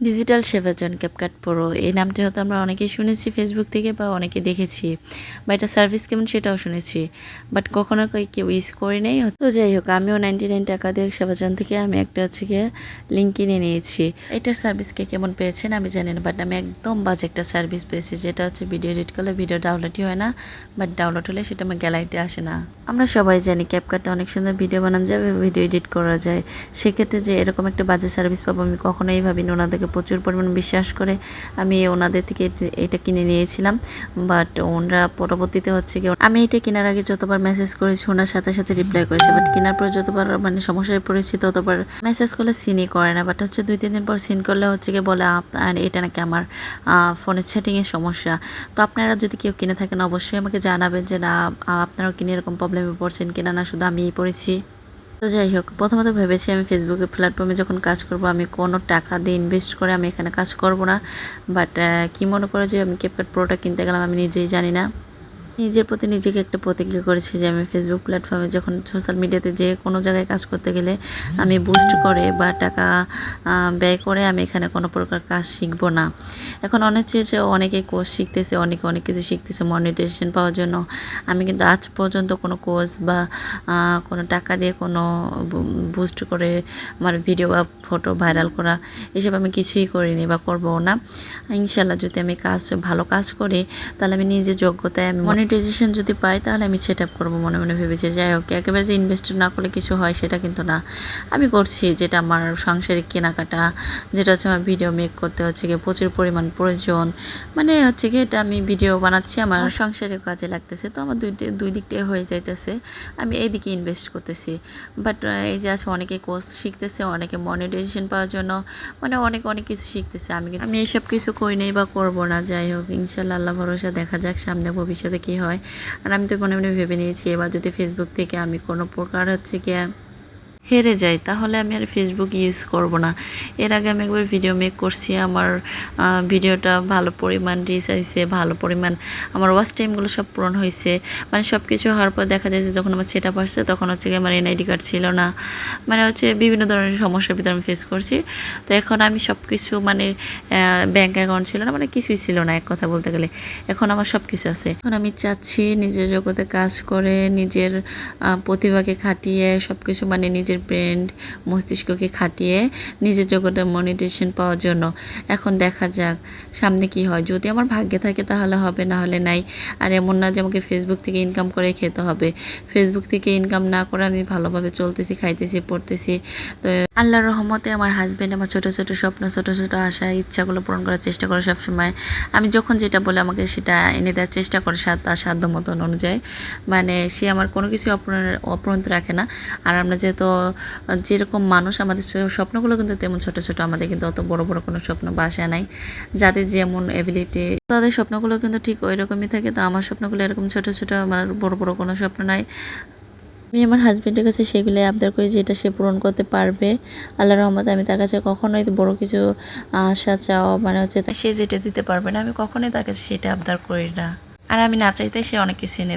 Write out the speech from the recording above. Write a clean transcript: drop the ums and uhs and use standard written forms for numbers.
Digital সেভাজন CapCut pro এই নামটি হয়তো আমরা অনেকেই শুনেছি ফেসবুক থেকে বা অনেকে দেখেছি বা এটা সার্ভিস কেমন সেটাও শুনেছি, বাট কখনো কেউ ইউজ করি নাই। তো যাই হোক, আমিও 99 টাকা দিয়ে সেভাজন থেকে আমি একটা হচ্ছে গিয়ে লিঙ্ক কিনে নিয়েছি। এটার সার্ভিসকে কেমন পেয়েছেন আমি জানি না, বাট আমি একদম বাজে একটা সার্ভিস পেয়েছি, যেটা হচ্ছে ভিডিও এডিট করলে ভিডিও ডাউনলোডই হয় না, বাট ডাউনলোড হলে সেটা আমার গ্যালারিতে আসে না। আমরা সবাই জানি ক্যাপকাটে অনেক সুন্দর ভিডিও বানানো যাবে, ভিডিও এডিট করা যায়। সেক্ষেত্রে যে এরকম একটা বাজে সার্ভিস পাবো আমি কখনোই ভাবিনি। ওনাদেরকে প্রচুর পরিমাণ বিশ্বাস করে আমি ওনাদের থেকে এটা কিনে নিয়েছিলাম, বাট ওনারা পরবর্তীতে হচ্ছে কি, আমি এটা কেনার আগে যতবার মেসেজ করেছি ওনার সাথে সাথে রিপ্লাই করেছে, বাট কেনার পর যতবার মানে সমস্যায় পড়েছি ততবার মেসেজ করলে সিনই করে না, বাট হচ্ছে 2-3 দিন পর সিন করলে হচ্ছে কি বলে আপনার এটা নাকি আমার ফোনের সেটিংয়ের সমস্যা। তো আপনারা যদি কেউ কিনে থাকেন অবশ্যই আমাকে জানাবেন যে না আপনারাও কিনে এরকম প্রবলেমে পড়ছেন কিনা, না শুধু আমিই পড়েছি। তো যাই হোক, প্রথমত ভেবেছি আমি ফেসবুকে প্ল্যাটফর্মে যখন কাজ করব আমি কোনো টাকা দিয়ে ইনভেস্ট করে আমি এখানে কাজ করব না, বাট কি মনে করে যে আমি ক্যাপকাট প্রোটা কিনতে গেলাম আমি নিজেই জানি না। নিজের প্রতি নিজেকে একটা প্রতিজ্ঞা করেছি যে আমি ফেসবুক প্ল্যাটফর্মে যখন সোশ্যাল মিডিয়াতে যে কোনো জায়গায় কাজ করতে গেলে আমি বুস্ট করে বা টাকা ব্যয় করে আমি এখানে কোনো প্রকার কাজ শিখব না। এখন অনেকে কোর্স শিখতেছে, অনেকে অনেক কিছু শিখতেছে মনিটাইজেশন পাওয়ার জন্য। আমি কিন্তু আজ পর্যন্ত কোনো কোর্স বা কোনো টাকা দিয়ে কোনো বুস্ট করে আমার ভিডিও বা ফটো ভাইরাল করা এসব আমি কিছুই করিনি বা করবো না। ইনশাল্লাহ যদি আমি ভালো কাজ করি তাহলে আমি নিজের যোগ্যতায় আমি মনিটাইজেশন যদি পাই তাহলে আমি সেট আপ করবো মনে মনে ভেবেছি। যাই হোক, একেবারে যে ইনভেস্ট না করলে কিছু হয় সেটা কিন্তু না, আমি করছি যেটা আমার সাংসারিক কেনাকাটা, যেটা হচ্ছে আমার ভিডিও মেক করতে হচ্ছে গিয়ে প্রচুর পরিমাণ প্রয়োজন, মানে হচ্ছে গিয়ে এটা আমি ভিডিও বানাচ্ছি আমার সংসারের কাজে লাগতেছে, তো আমার দুই দিকটাই হয়ে যাইতেছে, আমি এই দিকে ইনভেস্ট করতেছি। বাট এই যে আছে অনেকে কোর্স শিখতেছে, অনেকে মনিটাইজেশন পাওয়ার জন্য মানে অনেক কিছু শিখতেছে, আমি এইসব কিছু করি নেই বা করবো না। যাই হোক, ইনশাল্লাহ আল্লাহ ভরসা, দেখা যাক সামনে ভবিষ্যতে কী হয়। আর আমি তো মনে মনে ভেবে নিয়েছি এবার যদি ফেসবুক থেকে আমি কোনো প্রকার হচ্ছে গিয়ে হেরে যাই তাহলে আমি আর ফেসবুক ইউজ করব না। এর আগে আমি একবার ভিডিও মেক করছি, আমার ভিডিওটা ভালো পরিমাণ রিচ হয়েছে, ভালো পরিমাণ আমার ওয়াচ টাইমগুলো সব পূরণ হয়েছে, মানে সব কিছু হওয়ার পর দেখা যায় যে যখন আমার সেট আপ আসছে তখন হচ্ছে কি আমার এনআইডি কার্ড ছিল না, মানে হচ্ছে বিভিন্ন ধরনের সমস্যার ভিতরে আমি ফেস করছি। তো এখন আমি সব কিছু মানে ব্যাঙ্ক অ্যাকাউন্ট ছিল না, মানে কিছুই ছিল না এক কথা বলতে গেলে, এখন আমার সব কিছু আছে। এখন আমি চাচ্ছি নিজের জগতে কাজ করে নিজের প্রতিভাকে খাটিয়ে সব কিছু মানে নিজের ব্রেন মস্তিষ্ককে খাটিয়ে নিজের জগতে মনিটাইজেশন পাওয়ার জন্য। এখন দেখা যাক সামনে কি হয়, যদি আমার ভাগ্যে থাকে তাহলে হবে, না হলে নাই। আর এমন না যে আমাকে ফেসবুক থেকে ইনকাম করে খেতে হবে, ফেসবুক থেকে ইনকাম না করে আমি ভালোভাবে চলতেছি, খাইতেছি, পড়তেছি। তো আল্লাহর রহমতে আমার হাজব্যান্ড আমার ছোটো ছোটো স্বপ্ন, ছোটো ছোটো আশা ইচ্ছাগুলো পূরণ করার চেষ্টা করে সবসময়। আমি যখন যেটা বলে আমাকে সেটা এনে দেওয়ার চেষ্টা করে তার সাধ্য মতন অনুযায়ী, মানে সে আমার কোনো কিছু অপূরণিত রাখে না। আর আমরা যেহেতু যেরকম মানুষ আমাদের স্বপ্নগুলো কিন্তু তেমন ছোট ছোট, আমাদের কিন্তু অত বড় বড় কোনো স্বপ্ন বা আশা নাই। যাদের যেমন এবিলিটি তাদের স্বপ্নগুলো কিন্তু ঠিক ওই রকমই থাকে, তো আমার স্বপ্নগুলো এরকম ছোট ছোট, আমার বড় বড় কোনো স্বপ্ন নাই। আমি আমার হাজব্যান্ডের কাছে সেগুলো আবদার করি যেটা সে পূরণ করতে পারবে। আল্লাহর রহমতে আমি তার কাছে কখনোই বড় কিছু আশা চাওয়া মানে হচ্ছে সে যেটা দিতে পারবে না আমি কখনোই তার কাছে সেটা আবদার করি না, আর আমি না চাইতে সে অনেক কিছু এনে